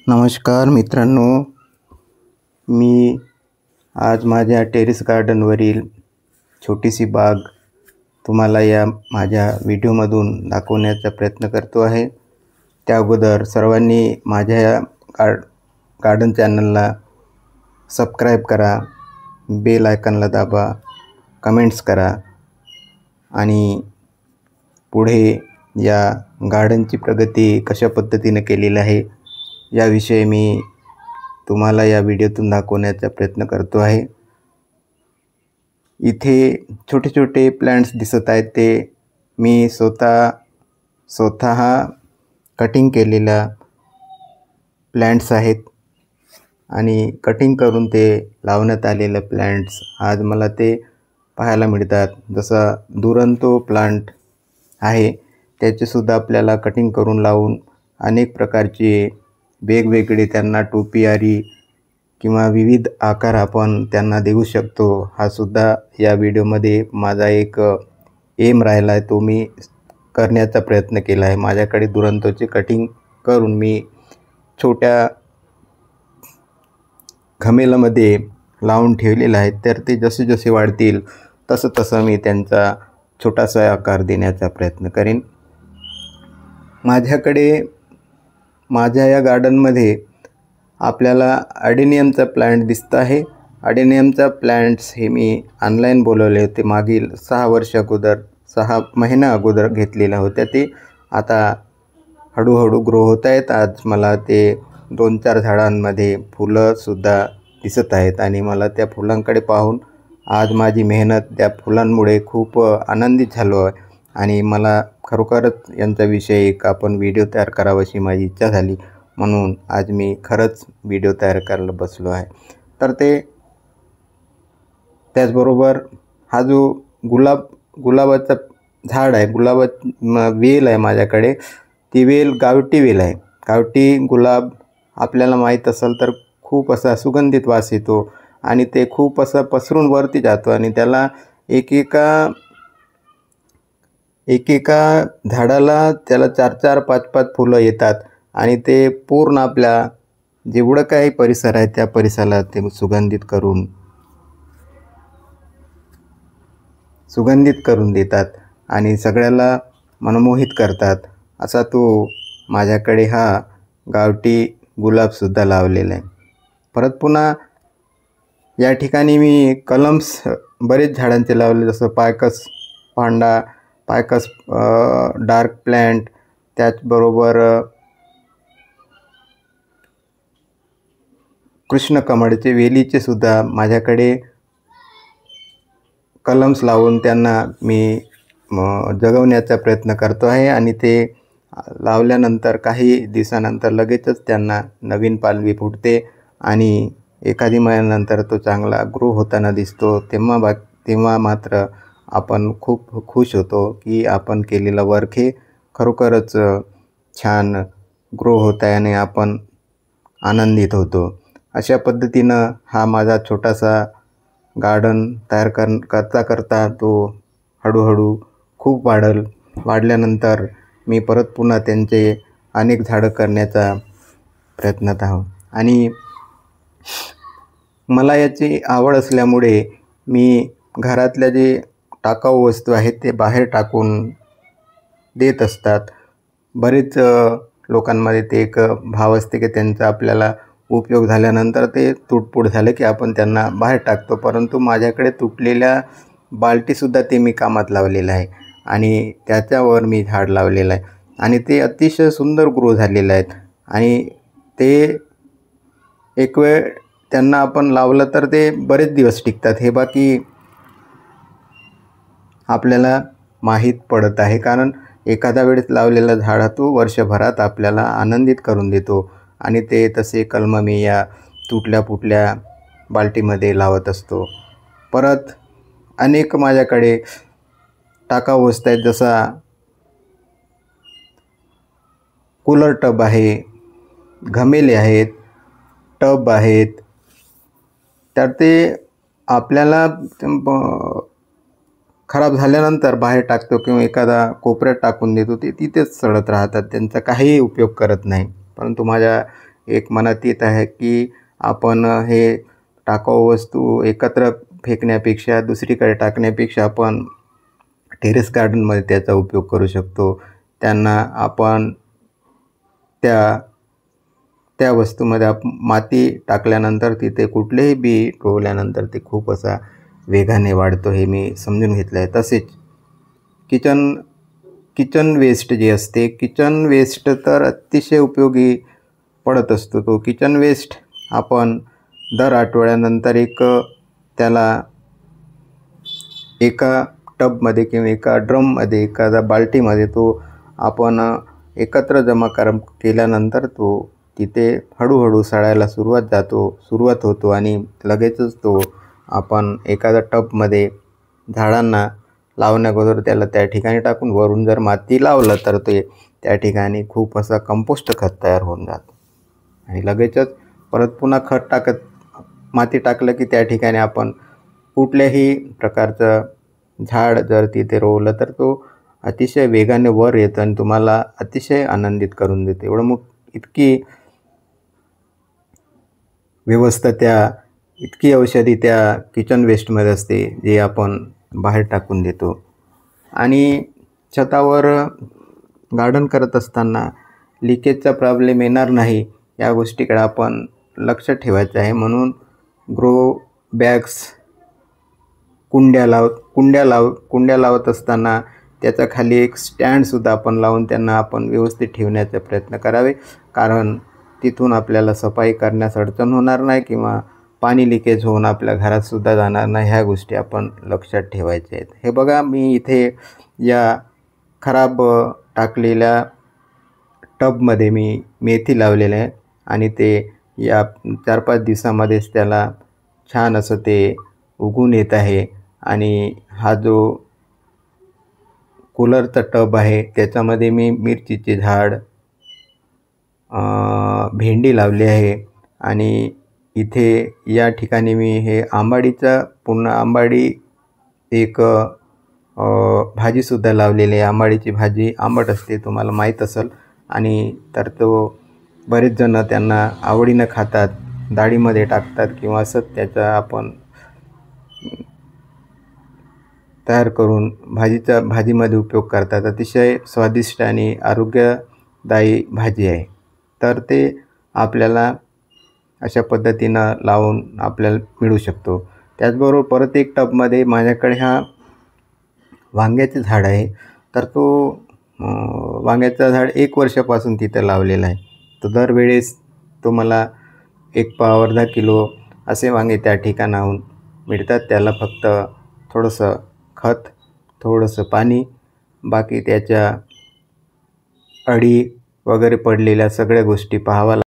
नमस्कार मित्रांनो, मी आज माझ्या टेरेस गार्डनवरील छोटीशी बाग तुम्हाला या माझ्या व्हिडिओमधून दाखवण्याचा प्रयत्न करतो आहे। त्या अगोदर सर्वांनी माझ्या या गार्डन चॅनलला सबस्क्राईब करा, बेल आयकॉनला दाबा, कमेंट्स करा आणि पुढे या गार्डनची प्रगती कशा पद्धतीने केलेली आहे याविषयी मी तुम्हाला या व्हिडिओतून दाखवण्याचा प्रयत्न करतो आहे। इथे छोटे छोटे प्लांट्स दिसत आहेत, ते मी स्वतः कटिंग केलेला प्लांट्स आहेत आणि कटिंग करून ते लावण्यात आलेले प्लांट्स आज मला ते पाहायला मिळतात। जसा दुरंतो प्लांट आहे त्याचे सुद्धा आपल्याला कटिंग करून लावून अनेक प्रकारचे वेगवेगळे त्यांना टोपियारी किंवा विविध आकार आपण त्यांना देऊ शकतो। हा सुद्धा या व्हिडिओमध्ये माझा एक एम राहिला आहे, तो मी करण्याचा प्रयत्न केला आहे। माझ्याकडे दुरंतोचे कटिंग करून मी छोट्या गमल्यामध्ये लावून ठेवलेले आहेत, तर ते जसे जसे वाढतील तसं मी त्यांचा छोटासा आकार देण्याचा प्रयत्न करेन। माझ्या या गार्डनमध्ये आपल्याला अडेनियमचा प्लांट दिसत आहे। अडेनियमचा प्लांट्स हे मी ऑनलाईन बोलवले होते, मागील 6 महिना अगोदर घेतलेल्या होत्या। ते आता हळूहळू ग्रो होत आहेत। आज मला ते 2-4 झाडांमध्ये फुलंसुद्धा दिसत आहेत आणि मला त्या फुलांकडे पाहून आज माझी मेहनत त्या फुलांमुळे खूप आनंदित झालो आहे आणि मला खरोखरच यांच्याविषयी एक आपण व्हिडिओ तयार करावा अशी माझी इच्छा झाली, म्हणून आज मी खरंच व्हिडिओ तयार करायला बसलो आहे। तर ते त्याचबरोबर हा जो गुलाबाचा झाड आहे, वेल आहे माझ्याकडे, ती वेल गावठी वेल आहे। गावठी गुलाब आपल्याला माहीत असेल तर खूप असा सुगंधित वास येतो आणि ते खूप असं पसरून वरती जातो आणि त्याला एकेका झाडाला त्याला 4-4, 5-5 फुलं येतात आणि ते पूर्ण आपल्या जेवढं काही परिसर आहे त्या परिसराला ते सुगंधित करून देतात आणि सगळ्याला मनमोहित करतात। असा तो माझ्याकडे हा गावठी गुलाबसुद्धा लावलेला आहे। परत पुन्हा या ठिकाणी मी कलम्स बरेच झाडांचे लावले, जसं पायकस डार्क प्लांट, त्याचबरोबर कृष्णकमळचे वेलीचे सुद्धा माझ्याकडे कलम्स लावून त्यांना मी जगवण्याचा प्रयत्न करतो आहे आणि ते लावल्यानंतर काही दिवसानंतर लगेचच त्यांना नवीन पालवी फुटते आणि एखादी महिन्यानंतर तो चांगला ग्रो होताना दिसतो। तेव्हा मात्र आपण खूप खुश होतो की आपण केलेलं वर्क हे खरोखरच छान ग्रो होत आहे आणि आपण आनंदित होतो। अशा पद्धतीनं हा माझा छोटासा गार्डन तयार करता तो हळूहळू खूप वाढल्यानंतर मी परत पुन्हा त्यांचे अनेक झाडं करण्याचा प्रयत्नात आहोत आणि मला याची आवड असल्यामुळे मी घरातल्या जे टाकाऊ वस्तू आहेत ते बाहेर टाकून देत असतात। बरेच लोकांमध्ये ते एक भाव असते की त्यांचा आपल्याला उपयोग झाल्यानंतर ते तुटपूट झाले की आपण त्यांना बाहेर टाकतो, परंतु माझ्याकडे तुटलेल्या बाल्टीसुद्धा ते मी कामात लावलेलं आहे आणि त्याच्यावर मी झाड लावलेलं आहे आणि ते अतिशय सुंदर ग्रो झालेले आहेत आणि ते एक वेळ त्यांना आपण लावलं तर ते बरेच दिवस टिकतात, हे बाकी आपल्याला माहीत पडत आहे। कारण एखाद्या वेळेस लावलेला झाड तो वर्षभरात आपल्याला आनंदित करून देतो आणि ते तसे कलम मी या तुटल्या फुटल्या बाल्टीमध्ये लावत असतो। परत अनेक माझ्याकडे टाकाऊ वस्तू आहेत, जसा कूलर टब आहे, गमले आहेत, टब आहेत, तर ते आपल्याला खराब झाल्यानंतर बाहेर टाकतो किंवा एखादा कोपऱ्यात टाकून देतो, ते तिथेच सडत राहतात, त्यांचा काही उपयोग करत नाही। परंतु माझ्या एक मनात येत आहे की आपण हे टाकाऊ वस्तू एकत्र फेकण्यापेक्षा दुसरीकडे टाकण्यापेक्षा आपण टेरेस गार्डनमध्ये त्याचा उपयोग करू शकतो. त्यांना आपण त्या वस्तूमध्ये माती टाकल्यानंतर तिथे कुठलेही बी रोवल्यानंतर ते खूप असा वेगाने वाढतो, हे मी समजून घेतलं आहे. तसेच किचन वेस्ट जे असते, किचन वेस्ट तर अतिशय उपयोगी पडत असतो. तो किचन वेस्ट आपण दर आठवड्यानंतर त्याला एका टबमध्ये किंवा एका ड्रममध्ये, एखाद्या बाल्टीमध्ये तो आपण एकत्र जमा केल्यानंतर तो तिथे हळूहळू सडायला सुरुवात होतो आणि लगेचच तो आपण एखाद्या टबमध्ये झाडांना लावण्याअगोदर त्याला त्या ठिकाणी टाकून वरून जर माती लावलं तर ते त्या ठिकाणी खूप असा कंपोस्ट खत तयार होऊन जातं. आणि लगेचच परत पुन्हा माती टाकलं की त्या ठिकाणी आपण कुठल्याही प्रकारचं झाड जर तिथे रोवलं तर तो अतिशय वेगाने वर येतं आणि तुम्हाला अतिशय आनंदित करून देते. इतकी व्यवस्था इतकी औषधी त्या किचन वेस्टमध्ये असते, जे आपण बाहेर टाकून देतो. आणि छतावर गार्डन करत असताना लिकेजचा प्रॉब्लेम येणार नाही या गोष्टीकडे आपण लक्ष ठेवायचं आहे. म्हणून ग्रो बॅग्स, कुंड्या लावत असताना त्याच्या खाली एक स्टँडसुद्धा आपण लावून त्यांना आपण व्यवस्थित ठेवण्याचा प्रयत्न करावे, कारण तिथून आपल्याला सफाई करण्यास अडचण होणार नाही किंवा पाणी लिकेज होऊन आपल्या घरातसुद्धा जाणार नाही. ह्या गोष्टी आपण लक्षात ठेवायच्या आहेत. हे बघा, मी इथे या खराब टाकलेल्या टबमध्ये मी मेथी लावलेलं आहे आणि ते या 4-5 दिवसामध्येच त्याला छान असं ते उगून येत आहे. आणि हा जो कूलरचा टब आहे त्याच्यामध्ये मी मिरचीचे झाड, भेंडी लावली आहे आणि इथे या ठिकाणी मी हे आंबाडी एक भाजीसुद्धा लावलेली आहे. आंबाडीची भाजी आंबट असते, तुम्हाला माहीत असेल. आणि तर तो बरेच जण त्यांना आवडीनं खातात, डाळीमध्ये टाकतात किंवा असंच त्याचा आपण तयार करून भाजीमध्ये उपयोग करतात. अतिशय स्वादिष्ट आणि आरोग्यदायी भाजी आहे. तर ते आपल्याला अशा पद्धतीनं लावून आपल्याला मिळू शकतो. त्याचबरोबर परत एक टबमध्ये माझ्याकडे हा वांग्याचे झाड आहे. तर तो वांग्याचा झाड 1 वर्षापासून तिथं लावलेला आहे. तर दरवेळेस तो मला 1 पाव अर्धा किलो असे वांगे त्या ठिकाणाहून मिळतात. त्याला फक्त थोडंसं खत, थोडंसं पाणी, बाकी त्याच्या अळी वगैरे पडलेल्या सगळ्या गोष्टी पाहाव्या लागतात.